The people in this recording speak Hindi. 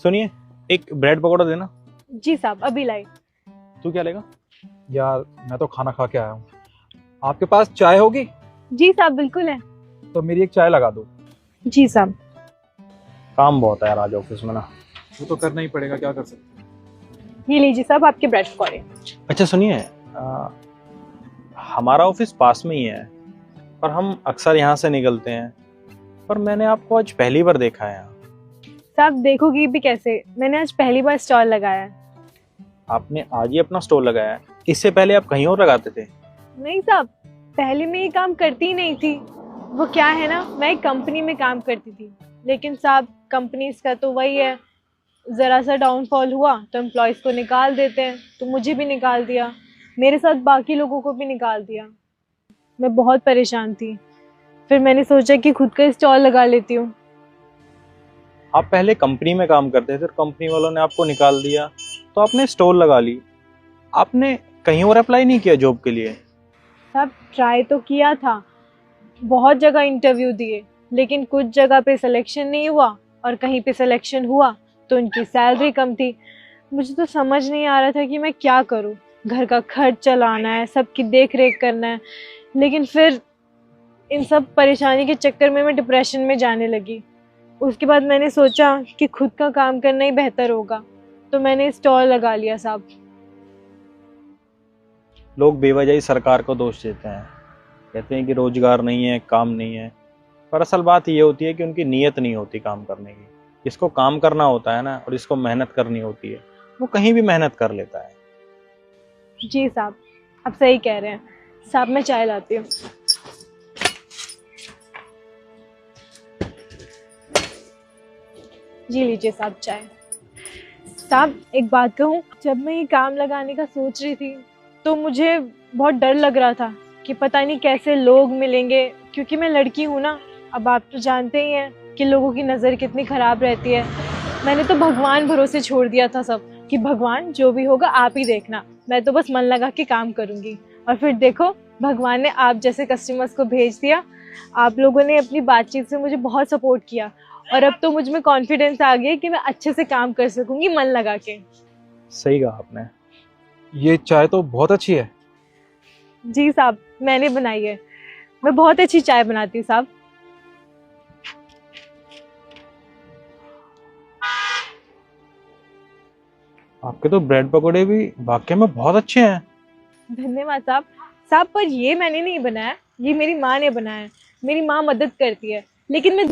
सुनिए, एक ब्रेड पकौड़ा देना। जी साहब, अभी लाई। तू क्या लेगा? यार मैं तो खाना खा के आया हूँ। आपके पास चाय होगी? जी साहब, बिल्कुल है। तो मेरी एक चाय लगा दो। जी साहब। काम बहुत है यार आज ऑफिस में ना। वो तो करना ही पड़ेगा, क्या कर सकते हैं। ये लीजिए साहब आपके ब्रेड पकौड़े। अच्छा सुनिए, हमारा ऑफिस पास में ही है और हम अक्सर यहाँ से निकलते हैं, पर मैंने आपको आज पहली बार देखा है यहाँ। साहब देखोगी भी कैसे, मैंने आज पहली बार स्टॉल लगाया है। आपने आज ही अपना स्टोर लगाया है? इससे पहले आप कहीं और लगाते थे? नहीं साहब, पहले मैं ये काम करती ही नहीं थी। वो क्या है ना, मैं एक कंपनी में काम करती थी, लेकिन साहब कंपनीज का तो वही है, ज़रा सा डाउनफॉल हुआ तो एम्प्लॉयज़ को निकाल देते हैं। तो मुझे भी निकाल दिया, मेरे साथ बाकी लोगों को भी निकाल दिया। मैं बहुत परेशान थी, फिर मैंने सोचा कि खुद का स्टॉल लगा लेती हूँ। आप पहले कंपनी में काम करते थे, कंपनी वालों ने आपको निकाल दिया तो आपने स्टोर लगा ली। आपने कहीं और अप्लाई नहीं किया जॉब के लिए? सब ट्राई तो किया था, बहुत जगह इंटरव्यू दिए, लेकिन कुछ जगह पे सिलेक्शन नहीं हुआ और कहीं पे सिलेक्शन हुआ तो उनकी सैलरी कम थी। मुझे तो समझ नहीं आ रहा था कि मैं क्या करूं। घर का खर्च चलाना है, सबकी देख रेख करना है, लेकिन फिर इन सब परेशानी के चक्कर में मैं डिप्रेशन में जाने लगी। उसके बाद मैंने सोचा कि खुद का काम करना ही बेहतर होगा, तो मैंने स्टॉल लगा लिया साहब। लोग बेवजह ही सरकार को दोष देते हैं, कहते हैं कि रोजगार नहीं है, काम नहीं है, पर असल बात ये होती है कि उनकी नीयत नहीं होती काम करने की। जिसको काम करना होता है ना, और जिसको मेहनत करनी होती है, वो कहीं भी मेहनत कर लेता है। जी साहब, आप सही कह रहे हैं। साहब मैं चाय लाती हूँ। जी लीजिए साहब चाय। साहब एक बात कहूँ, जब मैं ये काम लगाने का सोच रही थी तो मुझे बहुत डर लग रहा था कि पता नहीं कैसे लोग मिलेंगे, क्योंकि मैं लड़की हूँ ना। अब आप तो जानते ही हैं कि लोगों की नज़र कितनी ख़राब रहती है। मैंने तो भगवान भरोसे छोड़ दिया था सब, कि भगवान जो भी होगा आप ही देखना, मैं तो बस मन लगा के काम करूँगी। और फिर देखो, भगवान ने आप जैसे कस्टमर्स को भेज दिया। आप लोगों ने अपनी बातचीत से मुझे बहुत सपोर्ट किया और अब तो मुझ में कॉन्फिडेंस आ गया कि मैं अच्छे से काम कर सकूँगी मन लगा के। सही कहा आपने। ये चाय तो बहुत अच्छी है। जी साहब, मैंने बनाई है। मैं बहुत अच्छी चाय बनाती हूँ साहब। आपके तो ब्रेड पकौड़े भी वाकई में बहुत अच्छे हैं। धन्यवाद साहब। साहब पर ये मैंने नहीं बनाया, ये मेरी माँ ने बनाया है। मेरी माँ मदद करती है, लेकिन मैं